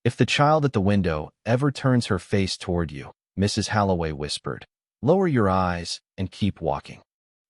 "If the child at the window ever turns her face toward you," Mrs. Halloway whispered, "lower your eyes and keep walking."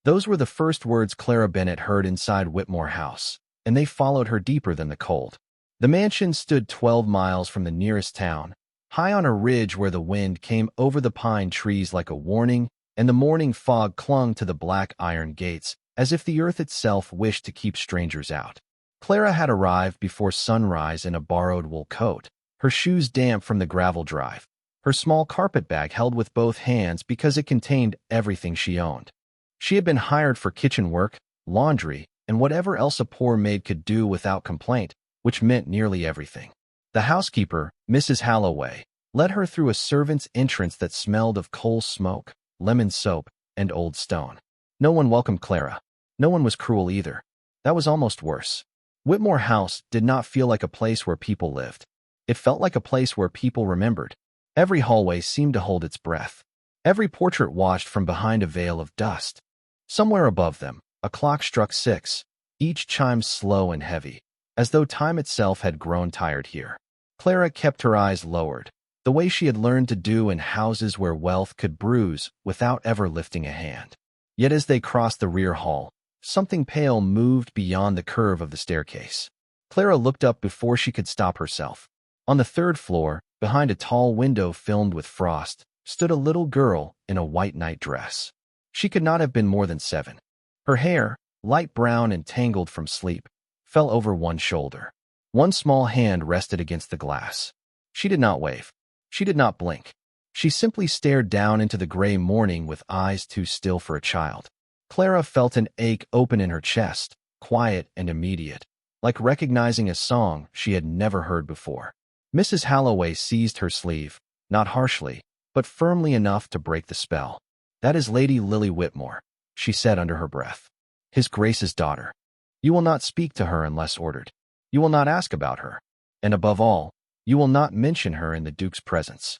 Those were the first words Clara Bennett heard inside Whitmore House, and they followed her deeper than the cold. The mansion stood 12 miles from the nearest town, high on a ridge where the wind came over the pine trees like a warning, and the morning fog clung to the black iron gates, as if the earth itself wished to keep strangers out. Clara had arrived before sunrise in a borrowed wool coat, her shoes damp from the gravel drive, her small carpetbag held with both hands because it contained everything she owned. She had been hired for kitchen work, laundry, and whatever else a poor maid could do without complaint, which meant nearly everything. The housekeeper, Mrs. Halloway, led her through a servant's entrance that smelled of coal smoke, lemon soap, and old stone. No one welcomed Clara. No one was cruel either. That was almost worse. Whitmore House did not feel like a place where people lived. It felt like a place where people remembered. Every hallway seemed to hold its breath. Every portrait watched from behind a veil of dust. Somewhere above them, a clock struck 6, each chime slow and heavy, as though time itself had grown tired here. Clara kept her eyes lowered, the way she had learned to do in houses where wealth could bruise without ever lifting a hand. Yet as they crossed the rear hall, something pale moved beyond the curve of the staircase. Clara looked up before she could stop herself. On the 3rd floor, behind a tall window filmed with frost, stood a little girl in a white nightdress. She could not have been more than 7. Her hair, light brown and tangled from sleep, fell over one shoulder. One small hand rested against the glass. She did not wave. She did not blink. She simply stared down into the gray morning with eyes too still for a child. Clara felt an ache open in her chest, quiet and immediate, like recognizing a song she had never heard before. Mrs. Halloway seized her sleeve, not harshly, but firmly enough to break the spell. "That is Lady Lily Whitmore," she said under her breath. "His Grace's daughter. You will not speak to her unless ordered. You will not ask about her. And above all, you will not mention her in the Duke's presence."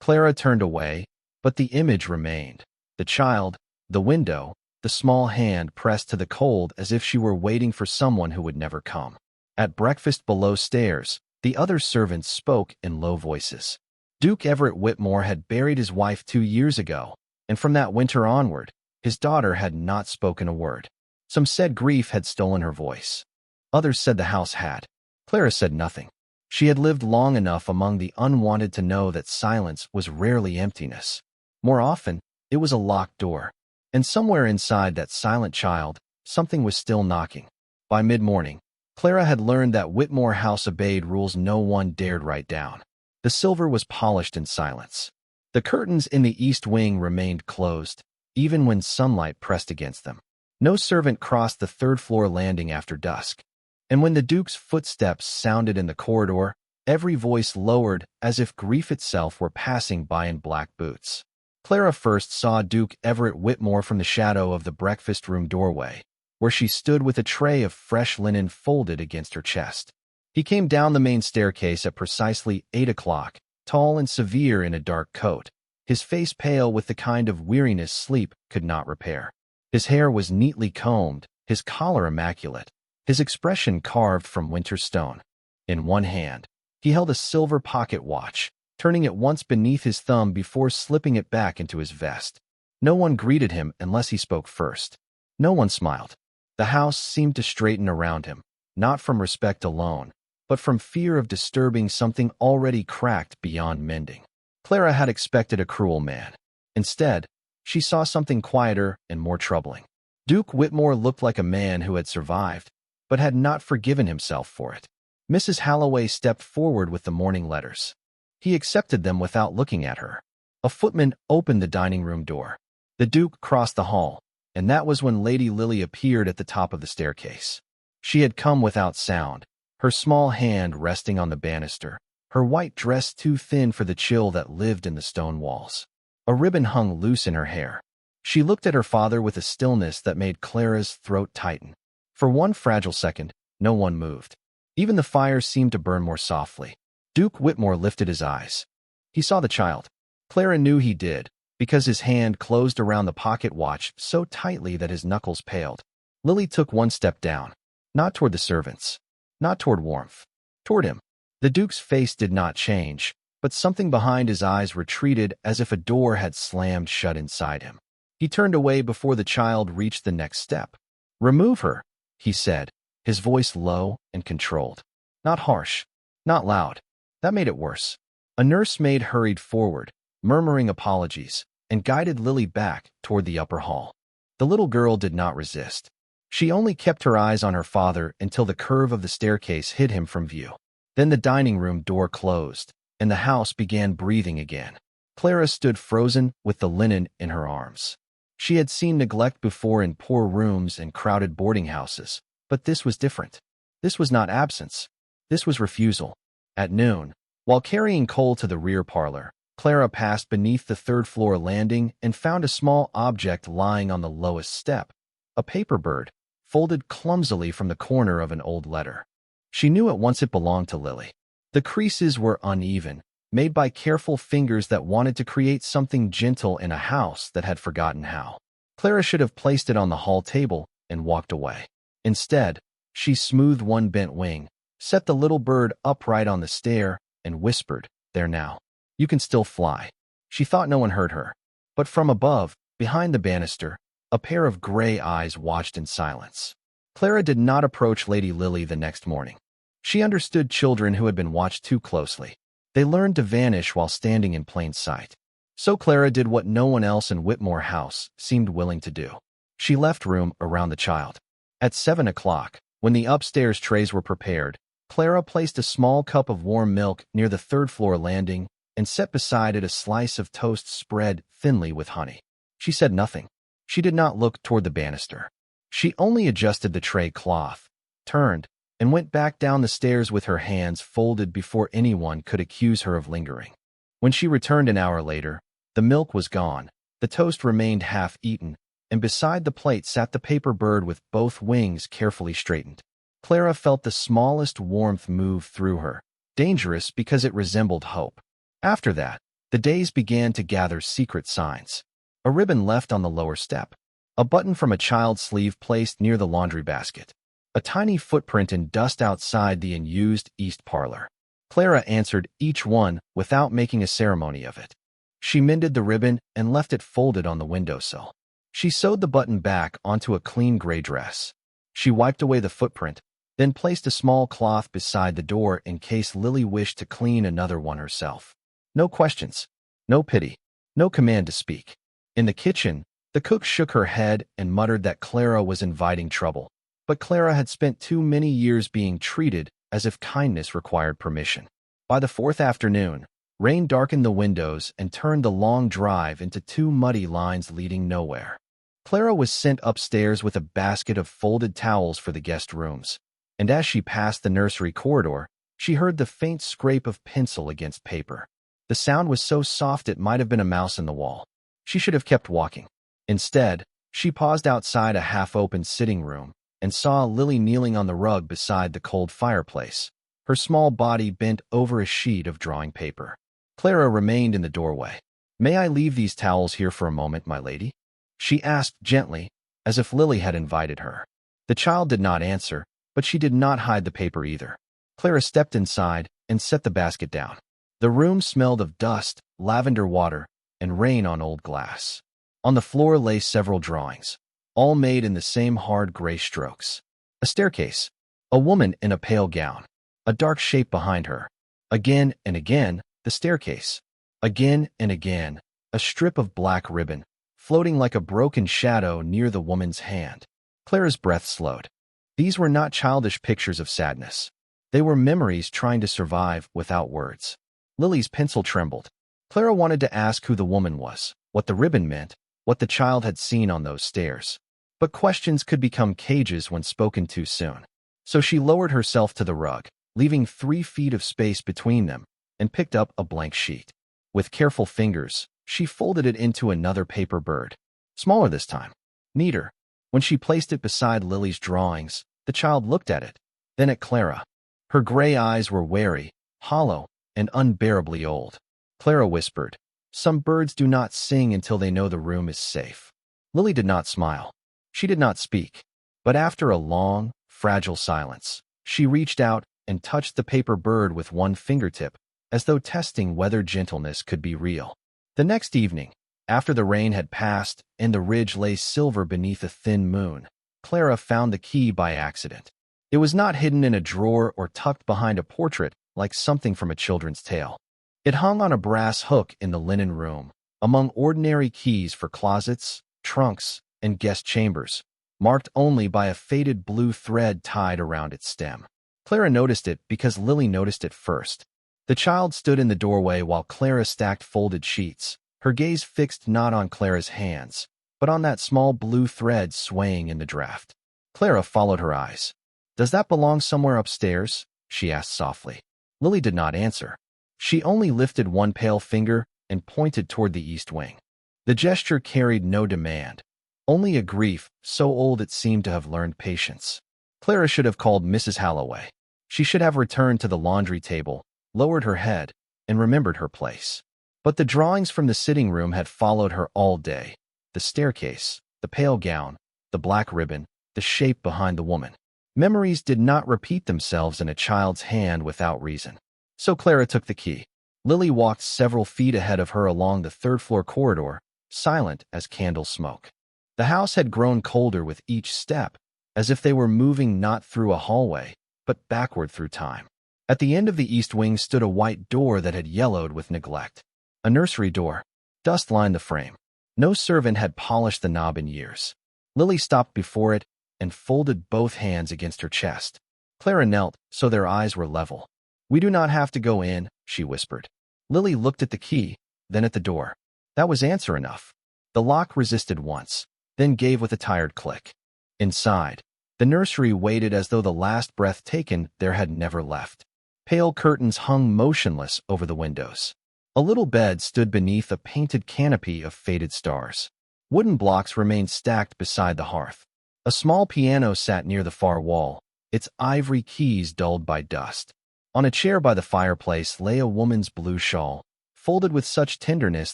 Clara turned away, but the image remained. The child, the window, the small hand pressed to the cold as if she were waiting for someone who would never come. At breakfast below stairs, the other servants spoke in low voices. Duke Everett Whitmore had buried his wife 2 years ago, and from that winter onward, his daughter had not spoken a word. Some said grief had stolen her voice. Others said the house had. Clara said nothing. She had lived long enough among the unwanted to know that silence was rarely emptiness. More often, it was a locked door. And somewhere inside that silent child, something was still knocking. By mid-morning, Clara had learned that Whitmore House obeyed rules no one dared write down. The silver was polished in silence. The curtains in the east wing remained closed, even when sunlight pressed against them. No servant crossed the 3rd-floor landing after dusk. And when the Duke's footsteps sounded in the corridor, every voice lowered as if grief itself were passing by in black boots. Clara first saw Duke Everett Whitmore from the shadow of the breakfast room doorway, where she stood with a tray of fresh linen folded against her chest. He came down the main staircase at precisely 8 o'clock, tall and severe in a dark coat, his face pale with the kind of weariness sleep could not repair. His hair was neatly combed, his collar immaculate, his expression carved from winter stone. In one hand, he held a silver pocket watch, turning it once beneath his thumb before slipping it back into his vest. No one greeted him unless he spoke first. No one smiled. The house seemed to straighten around him, not from respect alone, but from fear of disturbing something already cracked beyond mending. Clara had expected a cruel man. Instead, she saw something quieter and more troubling. Duke Whitmore looked like a man who had survived, but had not forgiven himself for it. Mrs. Halloway stepped forward with the morning letters. He accepted them without looking at her. A footman opened the dining room door. The Duke crossed the hall, and that was when Lady Lily appeared at the top of the staircase. She had come without sound, her small hand resting on the banister, her white dress too thin for the chill that lived in the stone walls. A ribbon hung loose in her hair. She looked at her father with a stillness that made Clara's throat tighten. For one fragile second, no one moved. Even the fire seemed to burn more softly. Duke Whitmore lifted his eyes. He saw the child. Clara knew he did, because his hand closed around the pocket watch so tightly that his knuckles paled. Lily took one step down, not toward the servants, not toward warmth, toward him. The Duke's face did not change, but something behind his eyes retreated as if a door had slammed shut inside him. He turned away before the child reached the next step. "Remove her," he said, his voice low and controlled. Not harsh, not loud. That made it worse. A nursemaid hurried forward, murmuring apologies, and guided Lily back toward the upper hall. The little girl did not resist. She only kept her eyes on her father until the curve of the staircase hid him from view. Then the dining room door closed, and the house began breathing again. Clara stood frozen with the linen in her arms. She had seen neglect before in poor rooms and crowded boarding houses, but this was different. This was not absence. This was refusal. At noon, while carrying coal to the rear parlor, Clara passed beneath the third-floor landing and found a small object lying on the lowest step, a paper bird, folded clumsily from the corner of an old letter. She knew at once it belonged to Lily. The creases were uneven, made by careful fingers that wanted to create something gentle in a house that had forgotten how. Clara should have placed it on the hall table and walked away. Instead, she smoothed one bent wing, set the little bird upright on the stair, and whispered, "There now. You can still fly." She thought no one heard her. But from above, behind the banister, a pair of gray eyes watched in silence. Clara did not approach Lady Lily the next morning. She understood children who had been watched too closely. They learned to vanish while standing in plain sight. So Clara did what no one else in Whitmore House seemed willing to do. She left room around the child. At 7 o'clock, when the upstairs trays were prepared, Clara placed a small cup of warm milk near the third-floor landing and set beside it a slice of toast spread thinly with honey. She said nothing. She did not look toward the banister. She only adjusted the tray cloth, turned, and went back down the stairs with her hands folded before anyone could accuse her of lingering. When she returned an hour later, the milk was gone, the toast remained half-eaten, and beside the plate sat the paper bird with both wings carefully straightened. Clara felt the smallest warmth move through her, dangerous because it resembled hope. After that, the days began to gather secret signs. A ribbon left on the lower step, a button from a child's sleeve placed near the laundry basket, a tiny footprint in dust outside the unused east parlor. Clara answered each one without making a ceremony of it. She mended the ribbon and left it folded on the windowsill. She sewed the button back onto a clean gray dress. She wiped away the footprint, then placed a small cloth beside the door in case Lily wished to clean another one herself. No questions, no pity, no command to speak. In the kitchen, the cook shook her head and muttered that Clara was inviting trouble. But Clara had spent too many years being treated as if kindness required permission. By the fourth afternoon, rain darkened the windows and turned the long drive into two muddy lines leading nowhere. Clara was sent upstairs with a basket of folded towels for the guest rooms, and as she passed the nursery corridor, she heard the faint scrape of pencil against paper. The sound was so soft it might have been a mouse in the wall. She should have kept walking. Instead, she paused outside a half-open sitting room and saw Lily kneeling on the rug beside the cold fireplace, her small body bent over a sheet of drawing paper. Clara remained in the doorway. "May I leave these towels here for a moment, my lady?" she asked gently, as if Lily had invited her. The child did not answer, but she did not hide the paper either. Clara stepped inside and set the basket down. The room smelled of dust, lavender water, and rain on old glass. On the floor lay several drawings, all made in the same hard gray strokes. A staircase, a woman in a pale gown, a dark shape behind her. Again and again, the staircase. Again and again, a strip of black ribbon, floating like a broken shadow near the woman's hand. Clara's breath slowed. These were not childish pictures of sadness. They were memories trying to survive without words. Lily's pencil trembled. Clara wanted to ask who the woman was, what the ribbon meant, what the child had seen on those stairs. But questions could become cages when spoken too soon. So she lowered herself to the rug, leaving 3 feet of space between them, and picked up a blank sheet. With careful fingers, she folded it into another paper bird. Smaller this time. Neater. When she placed it beside Lily's drawings, the child looked at it, then at Clara. Her gray eyes were wary, hollow, and unbearably old. Clara whispered, "Some birds do not sing until they know the room is safe." Lily did not smile. She did not speak. But after a long, fragile silence, she reached out and touched the paper bird with one fingertip, as though testing whether gentleness could be real. The next evening, after the rain had passed and the ridge lay silver beneath a thin moon, Clara found the key by accident. It was not hidden in a drawer or tucked behind a portrait like something from a children's tale. It hung on a brass hook in the linen room, among ordinary keys for closets, trunks, and guest chambers, marked only by a faded blue thread tied around its stem. Clara noticed it because Lily noticed it first. The child stood in the doorway while Clara stacked folded sheets, her gaze fixed not on Clara's hands, but on that small blue thread swaying in the draft. Clara followed her eyes. "Does that belong somewhere upstairs?" she asked softly. Lily did not answer. She only lifted one pale finger and pointed toward the east wing. The gesture carried no demand, only a grief so old it seemed to have learned patience. Clara should have called Mrs. Halloway. She should have returned to the laundry table, lowered her head, and remembered her place. But the drawings from the sitting room had followed her all day. The staircase, the pale gown, the black ribbon, the shape behind the woman. Memories did not repeat themselves in a child's hand without reason. So Clara took the key. Lily walked several feet ahead of her along the third-floor corridor, silent as candle smoke. The house had grown colder with each step, as if they were moving not through a hallway, but backward through time. At the end of the east wing stood a white door that had yellowed with neglect. A nursery door. Dust lined the frame. No servant had polished the knob in years. Lily stopped before it and folded both hands against her chest. Clara knelt, so their eyes were level. "We do not have to go in," she whispered. Lily looked at the key, then at the door. That was answer enough. The lock resisted once, then gave with a tired click. Inside, the nursery waited as though the last breath taken there had never left. Pale curtains hung motionless over the windows. A little bed stood beneath a painted canopy of faded stars. Wooden blocks remained stacked beside the hearth. A small piano sat near the far wall, its ivory keys dulled by dust. On a chair by the fireplace lay a woman's blue shawl, folded with such tenderness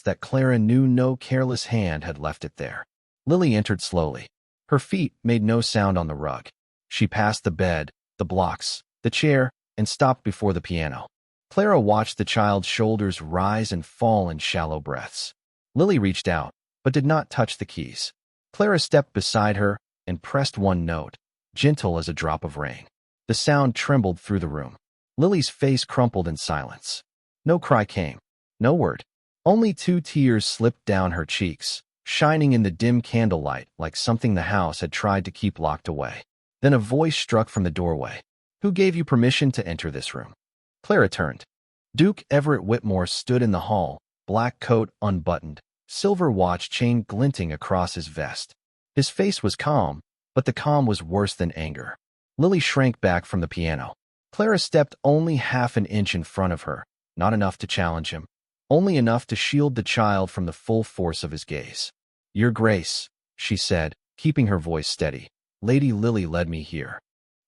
that Clara knew no careless hand had left it there. Lily entered slowly. Her feet made no sound on the rug. She passed the bed, the blocks, the chair, and stopped before the piano. Clara watched the child's shoulders rise and fall in shallow breaths. Lily reached out, but did not touch the keys. Clara stepped beside her and pressed one note, gentle as a drop of rain. The sound trembled through the room. Lily's face crumpled in silence. No cry came, no word. Only 2 tears slipped down her cheeks, shining in the dim candlelight like something the house had tried to keep locked away. Then a voice struck from the doorway. "Who gave you permission to enter this room?" Clara turned. Duke Everett Whitmore stood in the hall, black coat unbuttoned, silver watch chain glinting across his vest. His face was calm, but the calm was worse than anger. Lily shrank back from the piano. Clara stepped only half an inch in front of her, not enough to challenge him, only enough to shield the child from the full force of his gaze. "Your Grace," she said, keeping her voice steady, "Lady Lily led me here."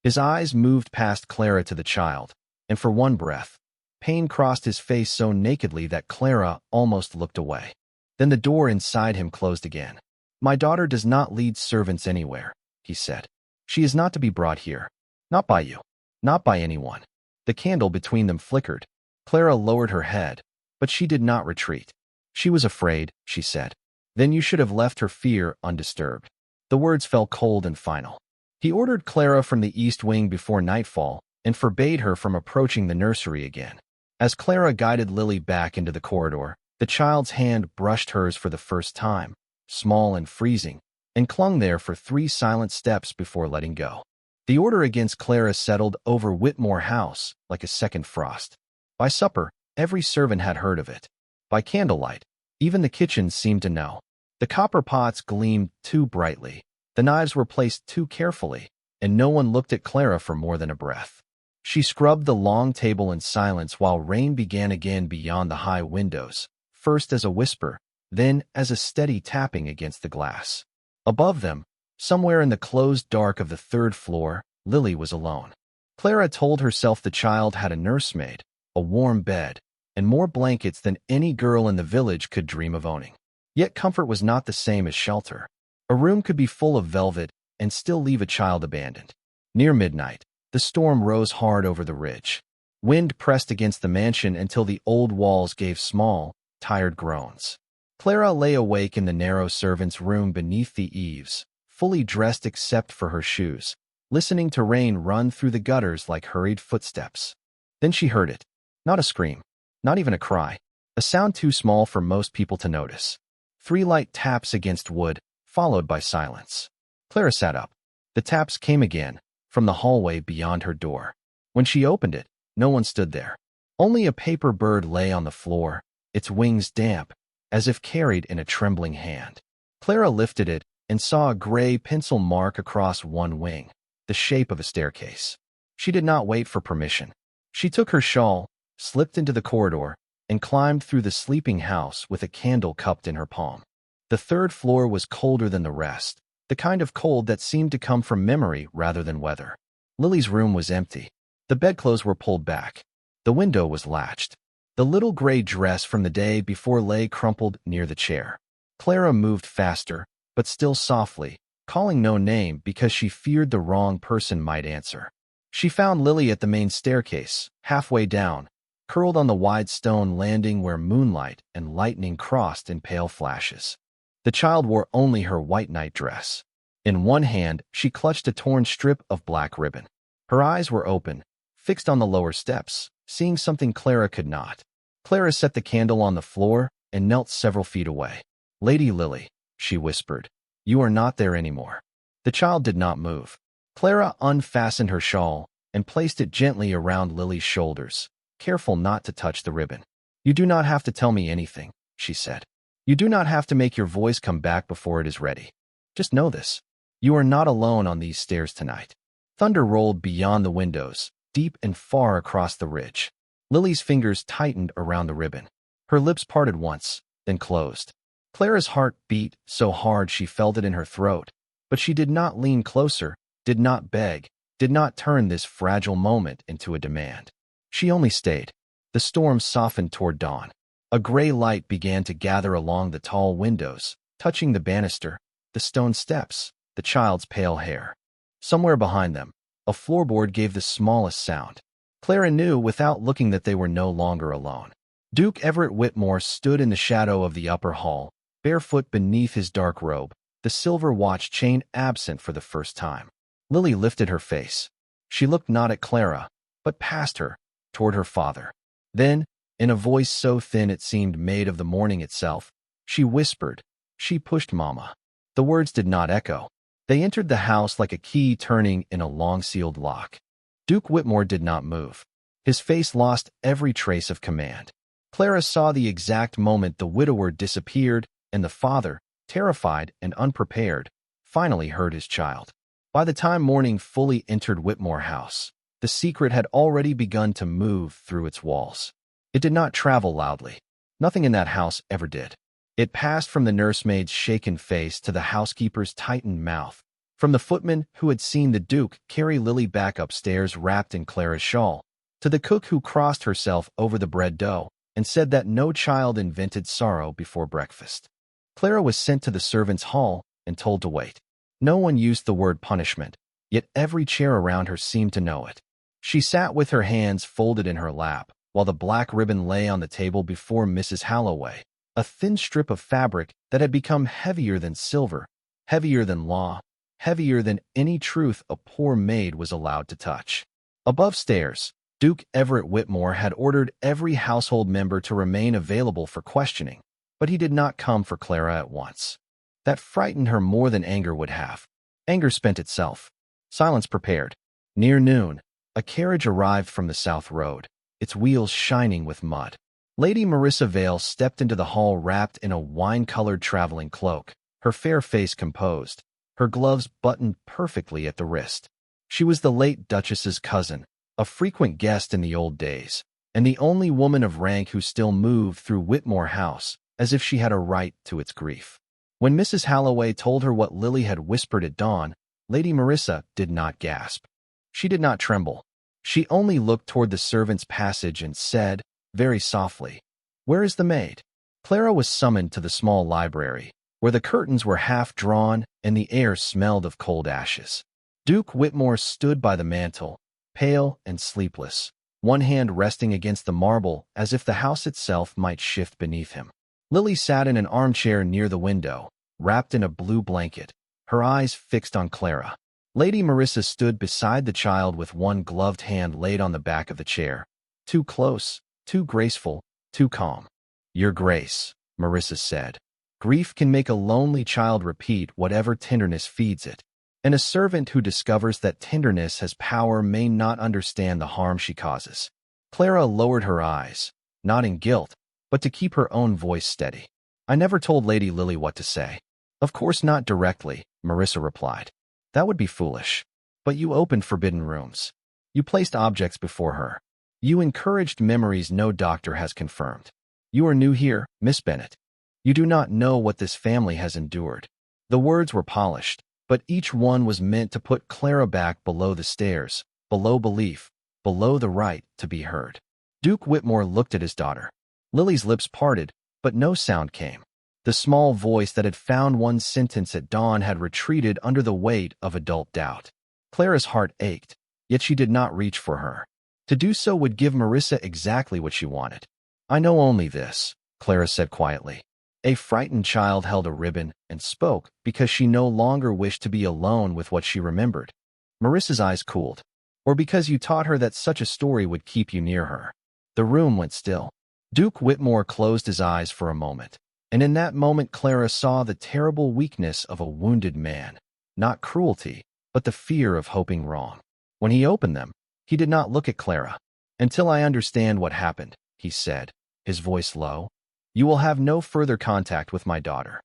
His eyes moved past Clara to the child, and for one breath, pain crossed his face so nakedly that Clara almost looked away. Then the door inside him closed again. "My daughter does not lead servants anywhere," he said. "She is not to be brought here. Not by you. Not by anyone." The candle between them flickered. Clara lowered her head, but she did not retreat. "She was afraid," she said. "Then you should have left her fear undisturbed." The words fell cold and final. He ordered Clara from the east wing before nightfall and forbade her from approaching the nursery again. As Clara guided Lily back into the corridor, the child's hand brushed hers for the first time, small and freezing, and clung there for 3 silent steps before letting go. The order against Clara settled over Whitmore House like a second frost. By supper, every servant had heard of it. By candlelight, even the kitchen seemed to know. The copper pots gleamed too brightly, the knives were placed too carefully, and no one looked at Clara for more than a breath. She scrubbed the long table in silence while rain began again beyond the high windows, first as a whisper, then as a steady tapping against the glass. Above them, somewhere in the closed dark of the 3rd floor, Lily was alone. Clara told herself the child had a nursemaid, a warm bed, and more blankets than any girl in the village could dream of owning. Yet comfort was not the same as shelter. A room could be full of velvet and still leave a child abandoned. Near midnight, The storm rose hard over the ridge. Wind pressed against the mansion until the old walls gave small, tired groans. Clara lay awake in the narrow servant's room beneath the eaves, fully dressed except for her shoes, listening to rain run through the gutters like hurried footsteps. Then she heard it. Not a scream, not even a cry, a sound too small for most people to notice. 3 light taps against wood, followed by silence. Clara sat up. The taps came again, from the hallway beyond her door. When she opened it, no one stood there. Only a paper bird lay on the floor, its wings damp, as if carried in a trembling hand. Clara lifted it and saw a gray pencil mark across one wing, the shape of a staircase. She did not wait for permission. She took her shawl, slipped into the corridor, and climbed through the sleeping house with a candle cupped in her palm. The 3rd floor was colder than the rest, the kind of cold that seemed to come from memory rather than weather. Lily's room was empty. The bedclothes were pulled back. The window was latched. The little gray dress from the day before lay crumpled near the chair. Clara moved faster, but still softly, calling no name because she feared the wrong person might answer. She found Lily at the main staircase, halfway down, curled on the wide stone landing where moonlight and lightning crossed in pale flashes. The child wore only her white night dress. In one hand, she clutched a torn strip of black ribbon. Her eyes were open, fixed on the lower steps, seeing something Clara could not. Clara set the candle on the floor and knelt several feet away. "Lady Lily," she whispered, "you are not there anymore." The child did not move. Clara unfastened her shawl and placed it gently around Lily's shoulders, careful not to touch the ribbon. "You do not have to tell me anything," she said. "You do not have to make your voice come back before it is ready. Just know this. You are not alone on these stairs tonight." Thunder rolled beyond the windows, deep and far across the ridge. Lily's fingers tightened around the ribbon. Her lips parted once, then closed. Clara's heart beat so hard she felt it in her throat, but she did not lean closer, did not beg, did not turn this fragile moment into a demand. She only stayed. The storm softened toward dawn. A gray light began to gather along the tall windows, touching the banister, the stone steps, the child's pale hair. Somewhere behind them, a floorboard gave the smallest sound. Clara knew without looking that they were no longer alone. Duke Everett Whitmore stood in the shadow of the upper hall, barefoot beneath his dark robe, the silver watch chain absent for the first time. Lily lifted her face. She looked not at Clara, but past her, toward her father. Then, in a voice so thin it seemed made of the morning itself, she whispered, "She pushed Mama." The words did not echo. They entered the house like a key turning in a long-sealed lock. Duke Whitmore did not move. His face lost every trace of command. Clara saw the exact moment the widower disappeared, and the father, terrified and unprepared, finally heard his child. By the time morning fully entered Whitmore House, the secret had already begun to move through its walls. It did not travel loudly. Nothing in that house ever did. It passed from the nursemaid's shaken face to the housekeeper's tightened mouth, from the footman who had seen the Duke carry Lily back upstairs wrapped in Clara's shawl, to the cook who crossed herself over the bread dough and said that no child invented sorrow before breakfast. Clara was sent to the servants' hall and told to wait. No one used the word punishment, yet every chair around her seemed to know it. She sat with her hands folded in her lap, while the black ribbon lay on the table before Mrs. Halloway, a thin strip of fabric that had become heavier than silver, heavier than law, heavier than any truth a poor maid was allowed to touch. Above stairs, Duke Everett Whitmore had ordered every household member to remain available for questioning, but he did not come for Clara at once. That frightened her more than anger would have. Anger spent itself. Silence prepared. Near noon, a carriage arrived from the South Road, its wheels shining with mud. Lady Marissa Vale stepped into the hall wrapped in a wine-colored traveling cloak, her fair face composed, her gloves buttoned perfectly at the wrist. She was the late Duchess's cousin, a frequent guest in the old days, and the only woman of rank who still moved through Whitmore House as if she had a right to its grief. When Mrs. Halloway told her what Lily had whispered at dawn, Lady Marissa did not gasp. She did not tremble. She only looked toward the servants' passage and said, very softly, "Where is the maid?" Clara was summoned to the small library, where the curtains were half drawn and the air smelled of cold ashes. Duke Whitmore stood by the mantel, pale and sleepless, one hand resting against the marble as if the house itself might shift beneath him. Lily sat in an armchair near the window, wrapped in a blue blanket, her eyes fixed on Clara. Lady Marissa stood beside the child with one gloved hand laid on the back of the chair. Too close, too graceful, too calm. "Your Grace," Marissa said. "Grief can make a lonely child repeat whatever tenderness feeds it. And a servant who discovers that tenderness has power may not understand the harm she causes." Clara lowered her eyes, not in guilt, but to keep her own voice steady. "I never told Lady Lily what to say." "Of course not directly," Marissa replied. "That would be foolish. But you opened forbidden rooms. You placed objects before her. You encouraged memories no doctor has confirmed. You are new here, Miss Bennet. You do not know what this family has endured." The words were polished, but each one was meant to put Clara back below the stairs, below belief, below the right to be heard. Duke Whitmore looked at his daughter. Lily's lips parted, but no sound came. The small voice that had found one sentence at dawn had retreated under the weight of adult doubt. Clara's heart ached, yet she did not reach for her. To do so would give Marissa exactly what she wanted. "I know only this," Clara said quietly. A frightened child held a ribbon and spoke because she no longer wished to be alone with what she remembered. Marissa's eyes cooled. "Or because you taught her that such a story would keep you near her." The room went still. Duke Whitmore closed his eyes for a moment, and in that moment Clara saw the terrible weakness of a wounded man. Not cruelty, but the fear of hoping wrong. When he opened them, he did not look at Clara. "Until I understand what happened," he said, his voice low, "you will have no further contact with my daughter."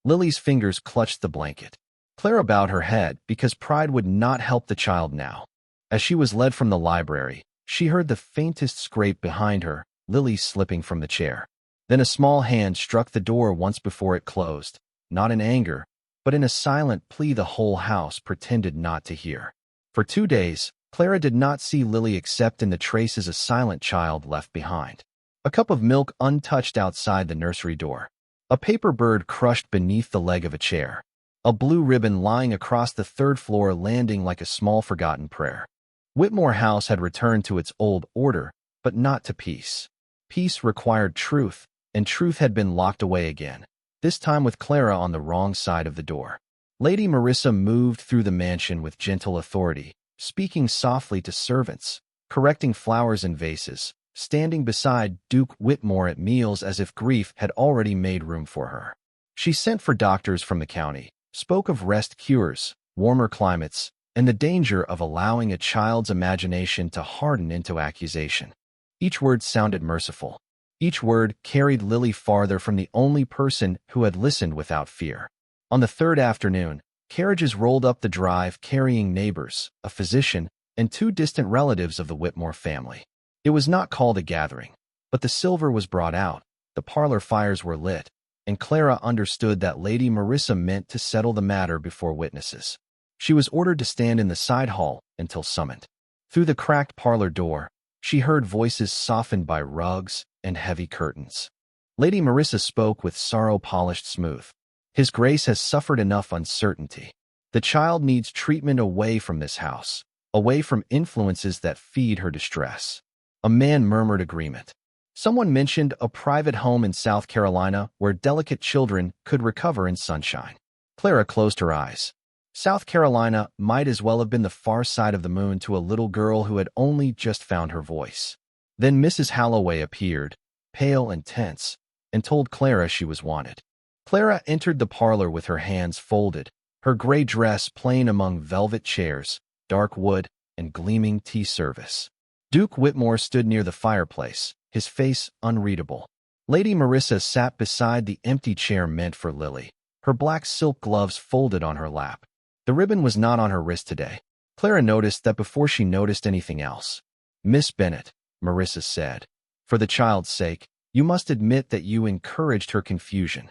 Lily's fingers clutched the blanket. Clara bowed her head because pride would not help the child now. As she was led from the library, she heard the faintest scrape behind her, Lily slipping from the chair. Then a small hand struck the door once before it closed, not in anger, but in a silent plea the whole house pretended not to hear. For 2 days, Clara did not see Lily except in the traces a silent child left behind. A cup of milk untouched outside the nursery door. A paper bird crushed beneath the leg of a chair. A blue ribbon lying across the 3rd floor landing like a small forgotten prayer. Whitmore House had returned to its old order, but not to peace. Peace required truth, and truth had been locked away again, this time with Clara on the wrong side of the door. Lady Marissa moved through the mansion with gentle authority, speaking softly to servants, correcting flowers in vases, standing beside Duke Whitmore at meals as if grief had already made room for her. She sent for doctors from the county, spoke of rest cures, warmer climates, and the danger of allowing a child's imagination to harden into accusation. Each word sounded merciful. Each word carried Lily farther from the only person who had listened without fear. On the 3rd afternoon, carriages rolled up the drive carrying neighbors, a physician, and 2 distant relatives of the Whitmore family. It was not called a gathering, but the silver was brought out, the parlor fires were lit, and Clara understood that Lady Marissa meant to settle the matter before witnesses. She was ordered to stand in the side hall until summoned. Through the cracked parlor door, she heard voices softened by rugs and heavy curtains. Lady Marissa spoke with sorrow polished smooth. "His Grace has suffered enough uncertainty. The child needs treatment away from this house, away from influences that feed her distress." A man murmured agreement. Someone mentioned a private home in South Carolina where delicate children could recover in sunshine. Clara closed her eyes. South Carolina might as well have been the far side of the moon to a little girl who had only just found her voice. Then Mrs. Halloway appeared, pale and tense, and told Clara she was wanted. Clara entered the parlor with her hands folded, her gray dress plain among velvet chairs, dark wood, and gleaming tea service. Duke Whitmore stood near the fireplace, his face unreadable. Lady Marissa sat beside the empty chair meant for Lily, her black silk gloves folded on her lap. The ribbon was not on her wrist today. Clara noticed that before she noticed anything else. "Miss Bennet," Marissa said, "for the child's sake, you must admit that you encouraged her confusion."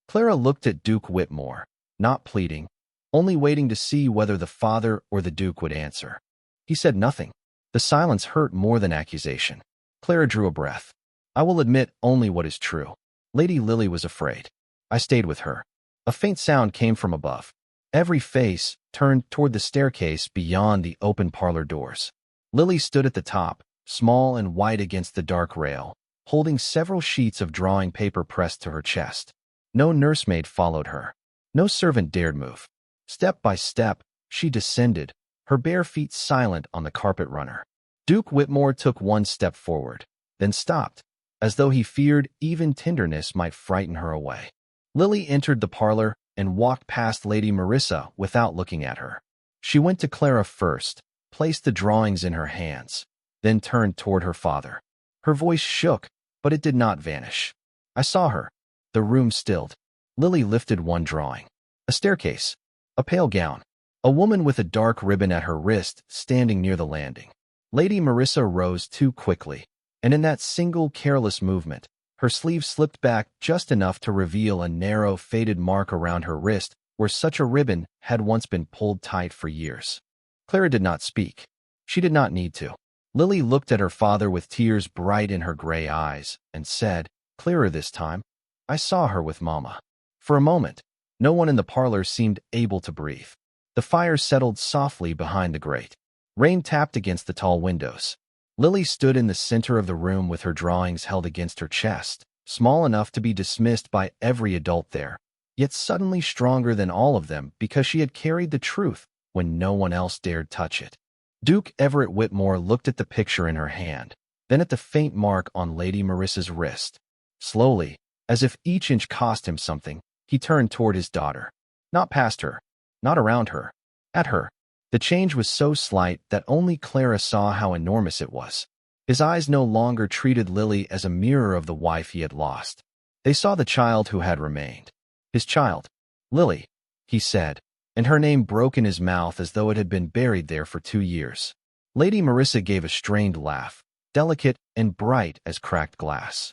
Clara looked at Duke Whitmore, not pleading, only waiting to see whether the father or the Duke would answer. He said nothing. The silence hurt more than accusation. Clara drew a breath. "I will admit only what is true. Lady Lily was afraid. I stayed with her." A faint sound came from above. Every face turned toward the staircase beyond the open parlor doors. Lily stood at the top, small and white against the dark rail, holding several sheets of drawing paper pressed to her chest. No nursemaid followed her. No servant dared move. Step by step, she descended, her bare feet silent on the carpet runner. Duke Whitmore took one step forward, then stopped, as though he feared even tenderness might frighten her away. Lily entered the parlor and walked past Lady Marissa without looking at her. She went to Clara first, placed the drawings in her hands, then turned toward her father. Her voice shook, but it did not vanish. I saw her. The room stilled. Lily lifted one drawing. A staircase. A pale gown. A woman with a dark ribbon at her wrist standing near the landing. Lady Marissa rose too quickly, and in that single careless movement, her sleeve slipped back just enough to reveal a narrow, faded mark around her wrist where such a ribbon had once been pulled tight for years. Clara did not speak. She did not need to. Lily looked at her father with tears bright in her gray eyes and said, clearer this time, I saw her with Mama. For a moment, no one in the parlor seemed able to breathe. The fire settled softly behind the grate. Rain tapped against the tall windows. Lily stood in the center of the room with her drawings held against her chest, small enough to be dismissed by every adult there, yet suddenly stronger than all of them because she had carried the truth when no one else dared touch it. Duke Everett Whitmore looked at the picture in her hand, then at the faint mark on Lady Marissa's wrist. Slowly, as if each inch cost him something, he turned toward his daughter. Not past her, not around her, at her. The change was so slight that only Clara saw how enormous it was. His eyes no longer treated Lily as a mirror of the wife he had lost. They saw the child who had remained. His child. Lily, he said, and her name broke in his mouth as though it had been buried there for 2 years. Lady Marissa gave a strained laugh, delicate and bright as cracked glass.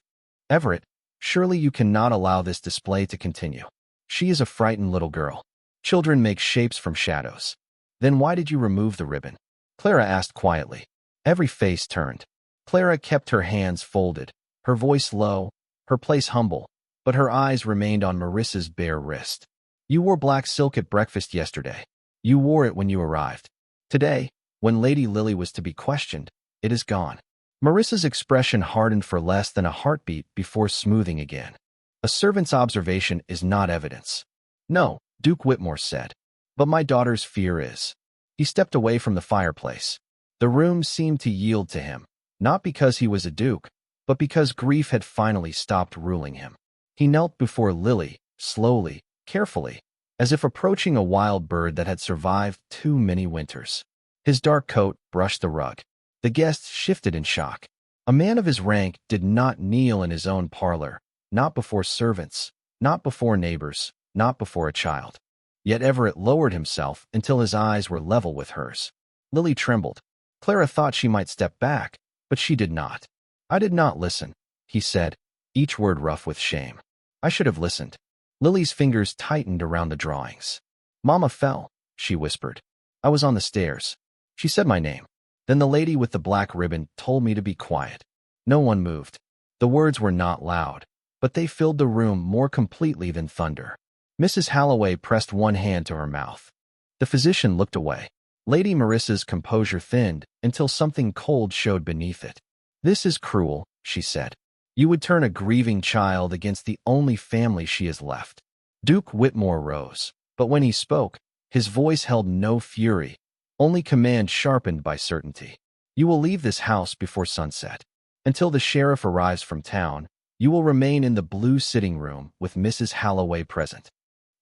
Everett, surely you cannot allow this display to continue. She is a frightened little girl. Children make shapes from shadows. Then why did you remove the ribbon? Clara asked quietly. Every face turned. Clara kept her hands folded, her voice low, her place humble, but her eyes remained on Marissa's bare wrist. You wore black silk at breakfast yesterday. You wore it when you arrived. Today, when Lady Lily was to be questioned, it is gone. Marissa's expression hardened for less than a heartbeat before smoothing again. A servant's observation is not evidence. No, Duke Whitmore said. But my daughter's fear is. He stepped away from the fireplace. The room seemed to yield to him, not because he was a duke, but because grief had finally stopped ruling him. He knelt before Lily, slowly, carefully, as if approaching a wild bird that had survived too many winters. His dark coat brushed the rug. The guests shifted in shock. A man of his rank did not kneel in his own parlor, not before servants, not before neighbors, not before a child. Yet Everett lowered himself until his eyes were level with hers. Lily trembled. Clara thought she might step back, but she did not. I did not listen, he said, each word rough with shame. I should have listened. Lily's fingers tightened around the drawings. Mama fell, she whispered. I was on the stairs. She said my name. Then the lady with the black ribbon told me to be quiet. No one moved. The words were not loud, but they filled the room more completely than thunder. Mrs. Halloway pressed one hand to her mouth. The physician looked away. Lady Marissa's composure thinned until something cold showed beneath it. This is cruel, she said. You would turn a grieving child against the only family she has left. Duke Whitmore rose, but when he spoke, his voice held no fury, only command sharpened by certainty. You will leave this house before sunset. Until the sheriff arrives from town, you will remain in the blue sitting room with Mrs. Halloway present.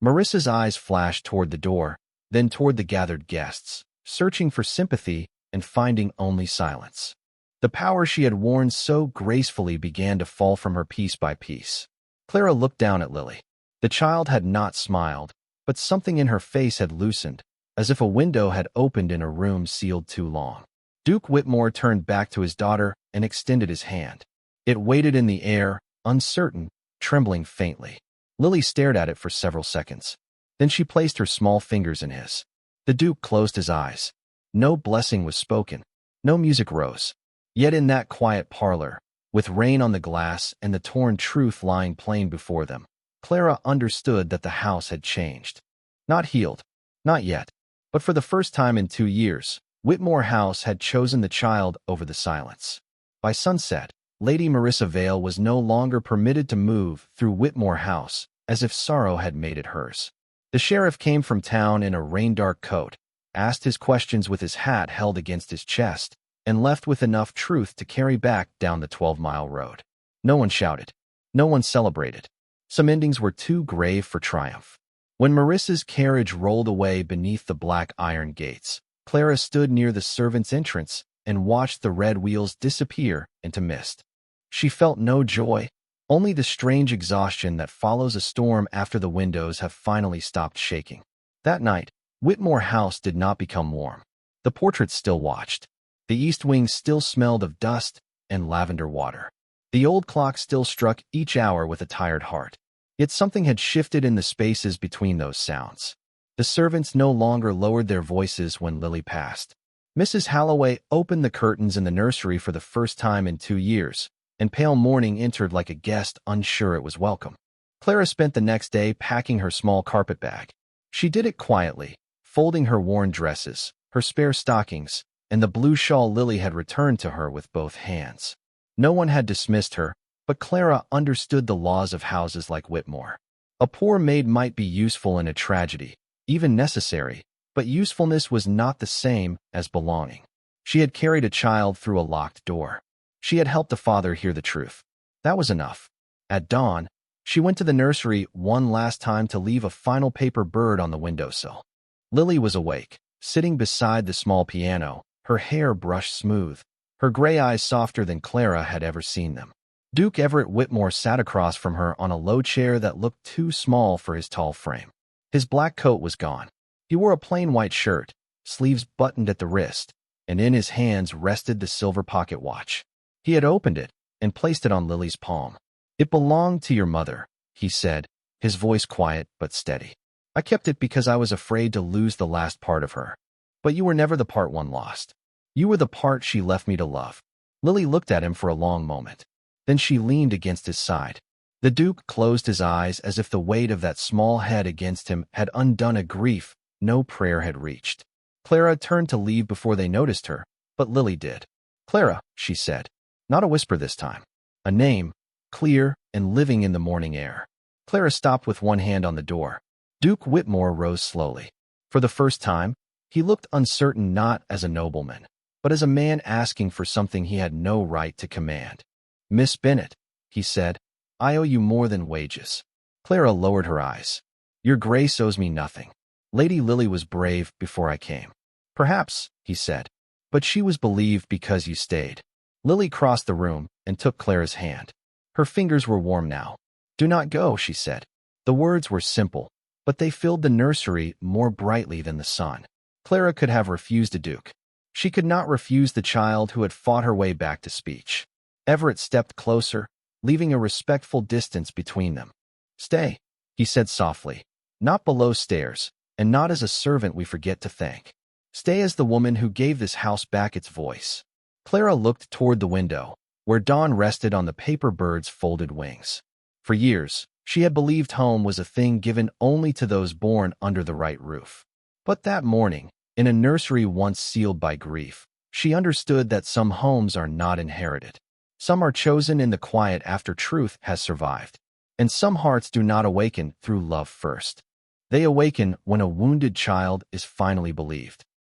Marissa's eyes flashed toward the door, then toward the gathered guests, searching for sympathy and finding only silence. The power she had worn so gracefully began to fall from her piece by piece. Clara looked down at Lily. The child had not smiled, but something in her face had loosened, as if a window had opened in a room sealed too long. Duke Whitmore turned back to his daughter and extended his hand. It waited in the air, uncertain, trembling faintly. Lily stared at it for several seconds. Then she placed her small fingers in his. The Duke closed his eyes. No blessing was spoken. No music rose. Yet in that quiet parlor, with rain on the glass and the torn truth lying plain before them, Clara understood that the house had changed. Not healed. Not yet. But for the first time in 2 years, Whitmore House had chosen the child over the silence. By sunset, Lady Marissa Vale was no longer permitted to move through Whitmore House, as if sorrow had made it hers. The sheriff came from town in a rain-dark coat, asked his questions with his hat held against his chest, and left with enough truth to carry back down the 12-mile road. No one shouted. No one celebrated. Some endings were too grave for triumph. When Marissa's carriage rolled away beneath the black iron gates, Clara stood near the servants' entrance and watched the red wheels disappear into mist. She felt no joy, only the strange exhaustion that follows a storm after the windows have finally stopped shaking. That night, Whitmore House did not become warm. The portraits still watched. The east wing still smelled of dust and lavender water. The old clock still struck each hour with a tired heart. Yet something had shifted in the spaces between those sounds. The servants no longer lowered their voices when Lily passed. Mrs. Halloway opened the curtains in the nursery for the first time in 2 years, and pale morning entered like a guest unsure it was welcome. Clara spent the next day packing her small carpet bag. She did it quietly, folding her worn dresses, her spare stockings, and the blue shawl Lily had returned to her with both hands. No one had dismissed her, but Clara understood the laws of houses like Whitmore. A poor maid might be useful in a tragedy, even necessary, but usefulness was not the same as belonging. She had carried a child through a locked door. She had helped a father hear the truth. That was enough. At dawn, she went to the nursery one last time to leave a final paper bird on the windowsill. Lily was awake, sitting beside the small piano, her hair brushed smooth, her gray eyes softer than Clara had ever seen them. Duke Everett Whitmore sat across from her on a low chair that looked too small for his tall frame. His black coat was gone. He wore a plain white shirt, sleeves buttoned at the wrist, and in his hands rested the silver pocket watch. He had opened it and placed it on Lily's palm. "It belonged to your mother," he said, his voice quiet but steady. "I kept it because I was afraid to lose the last part of her. But you were never the part one lost. You were the part she left me to love." Lily looked at him for a long moment. Then she leaned against his side. The Duke closed his eyes as if the weight of that small head against him had undone a grief no prayer had reached. Clara turned to leave before they noticed her, but Lily did. "Clara," she said. Not a whisper this time. A name, clear and living in the morning air. Clara stopped with one hand on the door. Duke Whitmore rose slowly. For the first time, he looked uncertain not as a nobleman, but as a man asking for something he had no right to command. "Miss Bennet," he said, "I owe you more than wages." Clara lowered her eyes. "Your grace owes me nothing. Lady Lily was brave before I came." "Perhaps," he said, "but she was believed because you stayed." Lily crossed the room and took Clara's hand. Her fingers were warm now. "Do not go," she said. The words were simple, but they filled the nursery more brightly than the sun. Clara could have refused a duke. She could not refuse the child who had fought her way back to speech. Everett stepped closer, leaving a respectful distance between them. "Stay," he said softly, "not below stairs, and not as a servant we forget to thank. Stay as the woman who gave this house back its voice." Clara looked toward the window, where dawn rested on the paper bird's folded wings. For years, she had believed home was a thing given only to those born under the right roof. But that morning, in a nursery once sealed by grief, she understood that some homes are not inherited. Some are chosen in the quiet after truth has survived. And some hearts do not awaken through love first. They awaken when a wounded child is finally believed.